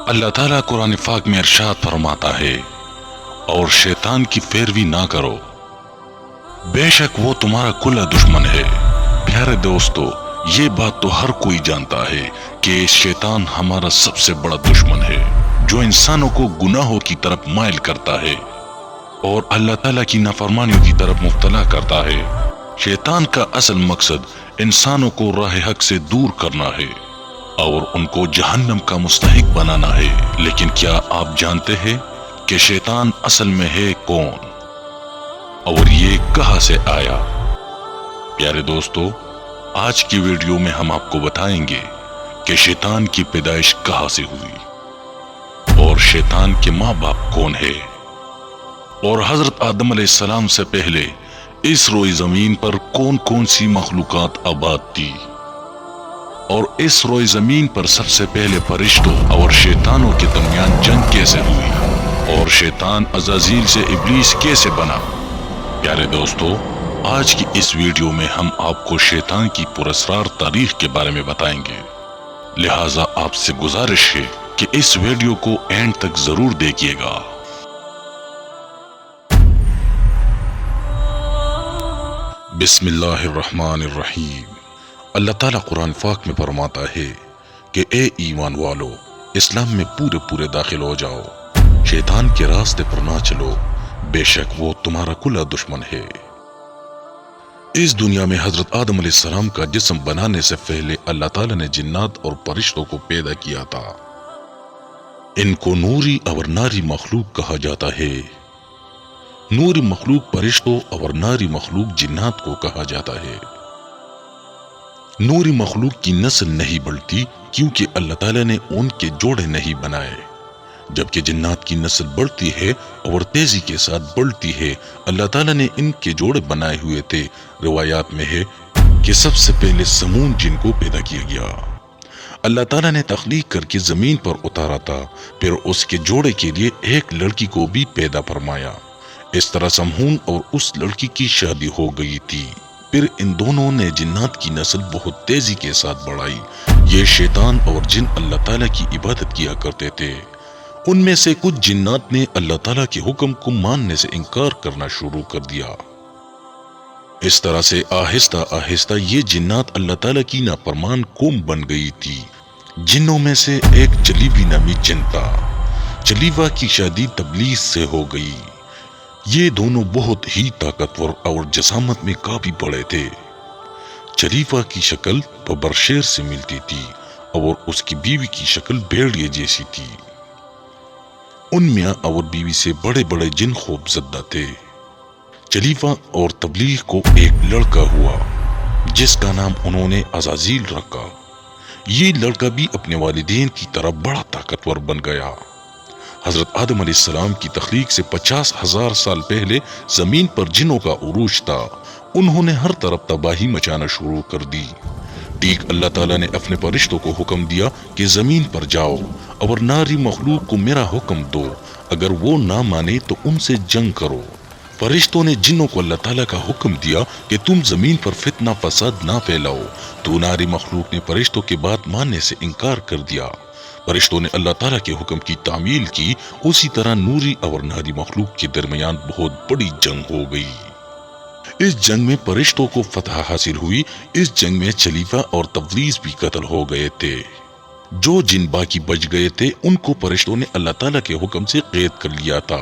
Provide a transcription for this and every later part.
اللہ تعالیٰ قرآن پاک میں ارشاد فرماتا ہے، اور شیطان کی پیروی نہ کرو، بے شک وہ تمہارا کھلا دشمن ہے۔ پیارے دوستو، یہ بات تو ہر کوئی جانتا ہے کہ شیطان ہمارا سب سے بڑا دشمن ہے، جو انسانوں کو گناہوں کی طرف مائل کرتا ہے اور اللہ تعالیٰ کی نافرمانیوں کی طرف مبتلا کرتا ہے۔ شیطان کا اصل مقصد انسانوں کو راہ حق سے دور کرنا ہے اور ان کو جہنم کا مستحق بنانا ہے۔ لیکن کیا آپ جانتے ہیں کہ شیطان اصل میں ہے کون اور یہ کہاں سے آیا؟ پیارے دوستو، آج کی ویڈیو میں ہم آپ کو بتائیں گے کہ شیطان کی پیدائش کہاں سے ہوئی اور شیطان کے ماں باپ کون ہے، اور حضرت آدم علیہ السلام سے پہلے اس روئے زمین پر کون کون سی مخلوقات آباد تھی، اور اس روئے زمین پر سب سے پہلے فرشتوں اور شیطانوں کے درمیان جنگ کیسے ہوئی، اور شیطان عزازیل سے ابلیس کیسے بنا۔ پیارے دوستو، آج کی اس ویڈیو میں ہم آپ کو شیطان کی پراسرار تاریخ کے بارے میں بتائیں گے، لہٰذا آپ سے گزارش ہے کہ اس ویڈیو کو اینڈ تک ضرور دیکھیے گا۔ بسم اللہ الرحمن الرحیم۔ اللہ تعالیٰ قرآن پاک میں فرماتا ہے کہ اے ایمان والو، اسلام میں پورے داخل ہو جاؤ، شیطان کے راستے پر نہ چلو، بے شک وہ تمہارا کھلا دشمن ہے۔ اس دنیا میں حضرت آدم علیہ السلام کا جسم بنانے سے پہلے اللہ تعالیٰ نے جنات اور فرشتوں کو پیدا کیا تھا۔ ان کو نوری اور ناری مخلوق کہا جاتا ہے۔ نوری مخلوق فرشتوں اور ناری مخلوق جنات کو کہا جاتا ہے۔ نوری مخلوق کی نسل نہیں بڑھتی کیونکہ اللہ تعالیٰ نے ان کے جوڑے نہیں بنائے، جبکہ جنات کی نسل بڑھتی ہے اور تیزی کے ساتھ بڑھتی ہے۔ اللہ تعالیٰ نے ان کے جوڑے بنائے ہوئے تھے۔ روایات میں ہے کہ سب سے پہلے سمون جن کو پیدا کیا گیا، اللہ تعالیٰ نے تخلیق کر کے زمین پر اتارا تھا، پھر اس کے جوڑے کے لیے ایک لڑکی کو بھی پیدا فرمایا۔ اس طرح سمون اور اس لڑکی کی شادی ہو گئی تھی۔ پھر ان دونوں نے جنات کی نسل بہت تیزی کے ساتھ بڑھائی۔ یہ شیطان اور جن اللہ تعالیٰ کی عبادت کیا کرتے تھے۔ ان میں سے کچھ جنات نے اللہ تعالیٰ کے حکم کو ماننے سے انکار کرنا شروع کر دیا۔ اس طرح سے آہستہ آہستہ یہ جنات اللہ تعالیٰ کی نافرمان قوم بن گئی تھی۔ جنوں میں سے ایک چلیوی نامی جن تھا۔ چلیوا کی شادی تبلیغ سے ہو گئی۔ یہ دونوں بہت ہی طاقتور اور جسامت میں کافی بڑے تھے۔ چلیوا کی شکل ببر شیر سے ملتی تھی اور اس کی بیوی کی شکل بھیڑیے جیسی تھی۔ ان میاں اور بیوی سے بڑے بڑے جن خوف زدہ تھے۔ چلیوا اور تبلیغ کو ایک لڑکا ہوا جس کا نام انہوں نے عزازیل رکھا۔ یہ لڑکا بھی اپنے والدین کی طرح بڑا طاقتور بن گیا۔ حضرت آدم علیہ السلام کی تخلیق سے 50,000 سال پہلے زمین پر جنوں کا عروج تھا۔ انہوں نے ہر طرف تباہی مچانا شروع کر دی۔ ٹھیک اللہ تعالیٰ نے اپنے فرشتوں کو حکم دیا کہ زمین پر جاؤ اور ناری مخلوق کو میرا حکم دو، اگر وہ نہ مانے تو ان سے جنگ کرو۔ فرشتوں نے جنوں کو اللہ تعالیٰ کا حکم دیا کہ تم زمین پر فتنہ فساد نہ پھیلاؤ، تو ناری مخلوق نے فرشتوں کی بات ماننے سے انکار کر دیا۔ فرشتوں نے اللہ تعالیٰ کے حکم کی تعمیل کی۔ اسی طرح نوری اور ناری مخلوق کے درمیان بہت بڑی جنگ ہو گئی۔ اس جنگ میں فرشتوں کو فتح حاصل ہوئی۔ اس جنگ میں چلیوا اور تبلیغ بھی قتل ہو گئے تھے۔ جو جن باقی بچ گئے تھے ان کو فرشتوں نے اللہ تعالیٰ کے حکم سے قید کر لیا تھا۔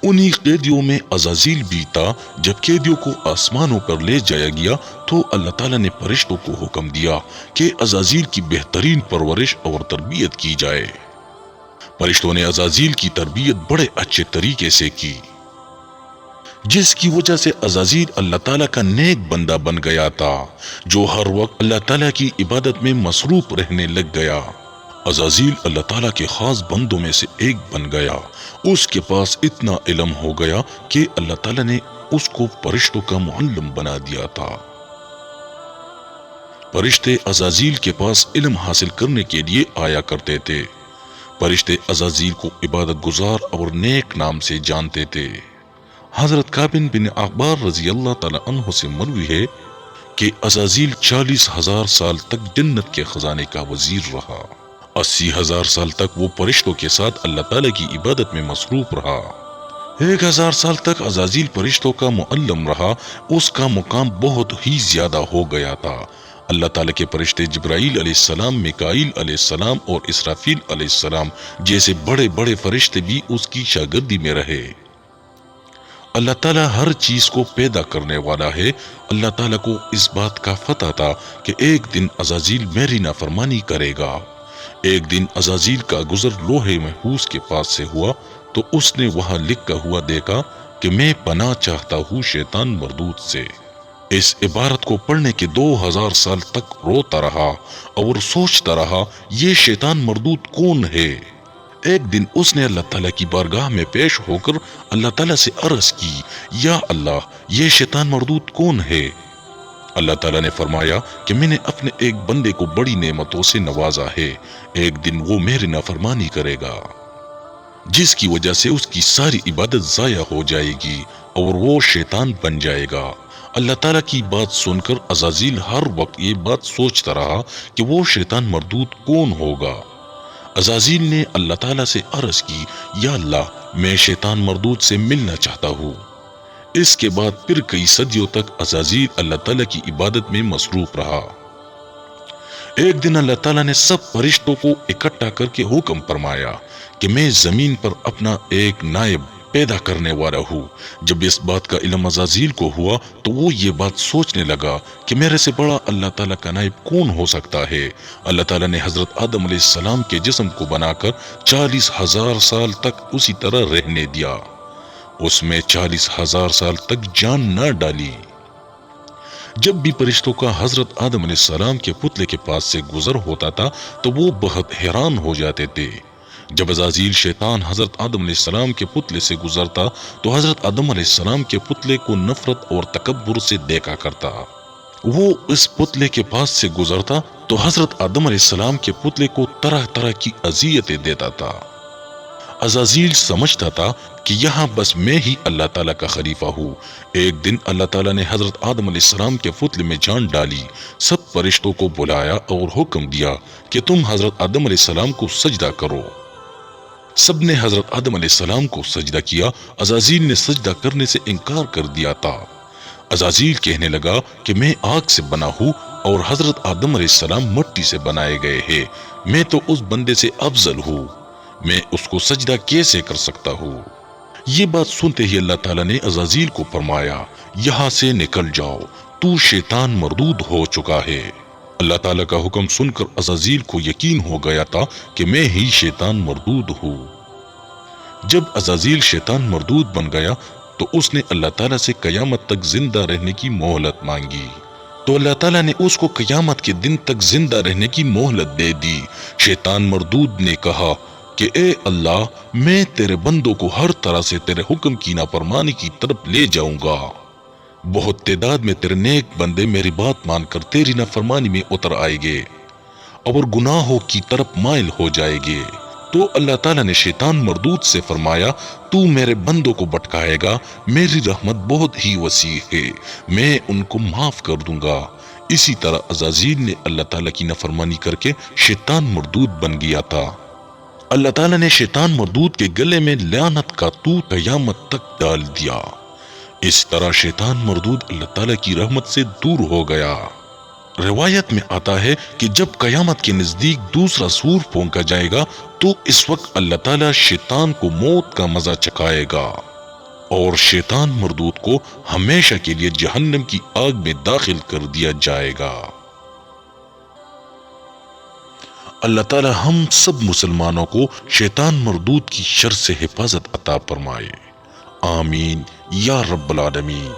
انہی قیدیوں میں عزازیل بھی تھا۔ جب قیدیوں کو آسمانوں پر لے جایا گیا تو اللہ تعالیٰ نے فرشتوں کو حکم دیا کہ عزازیل کی بہترین پرورش اور تربیت کی جائے۔ فرشتوں نے عزازیل کی تربیت بڑے اچھے طریقے سے کی، جس کی وجہ سے عزازیل اللہ تعالیٰ کا نیک بندہ بن گیا تھا، جو ہر وقت اللہ تعالیٰ کی عبادت میں مصروف رہنے لگ گیا۔ عزازیل اللہ تعالیٰ کے خاص بندوں میں سے ایک بن گیا۔ اس کے پاس اتنا علم ہو گیا کہ اللہ تعالیٰ نے اس کو فرشتوں کا معلم بنا دیا تھا۔ فرشتے عزازیل کے پاس علم حاصل کرنے کے لیے آیا کرتے تھے۔ فرشتے عزازیل کو عبادت گزار اور نیک نام سے جانتے تھے۔ حضرت کعب بن احبار رضی اللہ تعالی عنہ سے مروی ہے کہ عزازیل 40,000 سال تک جنت کے خزانے کا وزیر رہا۔ 80,000 سال تک وہ فرشتوں کے ساتھ اللہ تعالیٰ کی عبادت میں مصروف رہا۔ 1,000 سال تک عزازیل فرشتوں کا معلم رہا۔ اس کا مقام بہت ہی زیادہ ہو گیا تھا۔ اللہ تعالیٰ کے فرشتے جبرائیل علیہ السلام، میکائیل علیہ السلام اور اسرافیل علیہ السلام جیسے بڑے بڑے فرشتے بھی اس کی شاگردی میں رہے۔ اللہ تعالیٰ ہر چیز کو پیدا کرنے والا ہے۔ اللہ تعالیٰ کو اس بات کا پتہ تھا کہ ایک دن عزازیل میری نافرمانی کرے گا۔ ایک دن عزازیل کا گزر لوہے محفوظ کے پاس سے ہوا تو اس نے وہاں لکھا ہوا دیکھا کہ میں پناہ چاہتا ہوں شیطان مردود سے۔ اس عبارت کو پڑھنے کے 2000 سال تک روتا رہا اور سوچتا رہا یہ شیطان مردود کون ہے۔ ایک دن اس نے اللہ تعالیٰ کی بارگاہ میں پیش ہو کر اللہ تعالیٰ سے عرض کی، یا اللہ یہ شیطان مردود کون ہے؟ اللہ تعالیٰ نے فرمایا کہ میں نے اپنے ایک بندے کو بڑی نعمتوں سے نوازا ہے۔ ایک دن وہ میری نافرمانی کرے گا جس کی وجہ سے اس کی ساری عبادت ضائع ہو جائے گی اور وہ شیطان بن جائے گا۔ اللہ تعالیٰ کی بات سن کر عزازیل ہر وقت یہ بات سوچتا رہا کہ وہ شیطان مردود کون ہوگا۔ عزازیل نے اللہ تعالیٰ سے عرض کی، یا اللہ میں شیطان مردود سے ملنا چاہتا ہوں۔ اس کے بعد پھر کئی صدیوں تک عزازیل اللہ تعالیٰ کی عبادت میں مصروف رہا۔ ایک دن اللہ تعالیٰ نے سب فرشتوں کو اکٹھا کر کے حکم فرمایا کہ میں زمین پر اپنا ایک نائب پیدا کرنے والا ہوں۔ جب اس بات کا علم عزازیل کو ہوا تو وہ یہ بات سوچنے لگا کہ میرے سے بڑا اللہ تعالیٰ کا نائب کون ہو سکتا ہے۔ اللہ تعالیٰ نے حضرت آدم علیہ السلام کے جسم کو بنا کر 40,000 سال تک اسی طرح رہنے دیا۔ اس میں 40,000 سال تک جان نہ ڈالی۔ جب بھی فرشتوں کا حضرت آدم علیہ السلام کے پتلے کے پاس سے گزر ہوتا تھا تو وہ بہت حیران ہو جاتے تھے۔ جب عزازیل شیطان حضرت آدم علیہ السلام کے پتلے سے گزرتا تو حضرت آدم علیہ السلام کے پتلے کو نفرت اور تکبر سے دیکھا کرتا۔ وہ اس پتلے کے پاس سے گزرتا تو حضرت آدم علیہ السلام کے پتلے کو طرح طرح کی اذیتیں دیتا تھا۔ عزازیل سمجھتا تھا کہ یہاں بس میں ہی اللہ تعالیٰ کا خلیفہ ہوں۔ ایک دن اللہ تعالیٰ نے حضرت آدم علیہ السلام کے پتلے میں جان ڈالی، سب فرشتوں کو بلایا اور حکم دیا کہ تم حضرت آدم علیہ السلام کو سجدہ کرو۔ سب نے حضرت آدم علیہ السلام کو سجدہ کیا۔ عزازیل نے سجدہ کرنے سے انکار کر دیا تھا۔ عزازیل کہنے لگا کہ میں آگ سے بنا ہوں اور حضرت آدم علیہ السلام مٹی سے بنائے گئے ہیں، میں تو اس بندے سے افضل ہوں، میں اس کو سجدہ کیسے کر سکتا ہوں؟ یہ بات سنتے ہی اللہ تعالیٰ نے عزازیل کو فرمایا، یہاں سے نکل جاؤ، تو شیطان مردود ہو چکا ہے۔ اللہ تعالیٰ کا حکم سن کر عزازیل کو یقین ہو گیا تھا کہ میں ہی شیطان مردود ہوں۔ جب عزازیل شیطان مردود بن گیا تو اس نے اللہ تعالیٰ سے قیامت تک زندہ رہنے کی مہلت مانگی، تو اللہ تعالیٰ نے اس کو قیامت کے دن تک زندہ رہنے کی مہلت دے دی۔ شیطان مردود نے کہا کہ اے اللہ، میں تیرے بندوں کو ہر طرح سے تیرے حکم کی نافرمانی کی طرف لے جاؤں گا۔ بہت تعداد میں تیرے نیک بندے میری بات مان کر تیری نافرمانی میں اتر آئیں گے اور گناہوں کی طرف مائل ہو جائیں گے۔ تو اللہ تعالیٰ نے شیطان مردود سے فرمایا، تو میرے بندوں کو بھٹکائے گا، میری رحمت بہت ہی وسیع ہے، میں ان کو معاف کر دوں گا۔ اسی طرح عزازیل نے اللہ تعالیٰ کی نافرمانی کر کے شیطان مردود بن گیا تھا۔ اللہ تعالیٰ نے شیطان مردود کے گلے میں لعنت کا طوط قیامت تک ڈال دیا۔ اس طرح شیطان مردود اللہ تعالیٰ کی رحمت سے دور ہو گیا۔ روایت میں آتا ہے کہ جب قیامت کے نزدیک دوسرا سور پھونکا جائے گا تو اس وقت اللہ تعالیٰ شیطان کو موت کا مزہ چکھائے گا اور شیطان مردود کو ہمیشہ کے لیے جہنم کی آگ میں داخل کر دیا جائے گا۔ اللہ تعالیٰ ہم سب مسلمانوں کو شیطان مردود کی شر سے حفاظت عطا فرمائے، آمین یا رب العالمین۔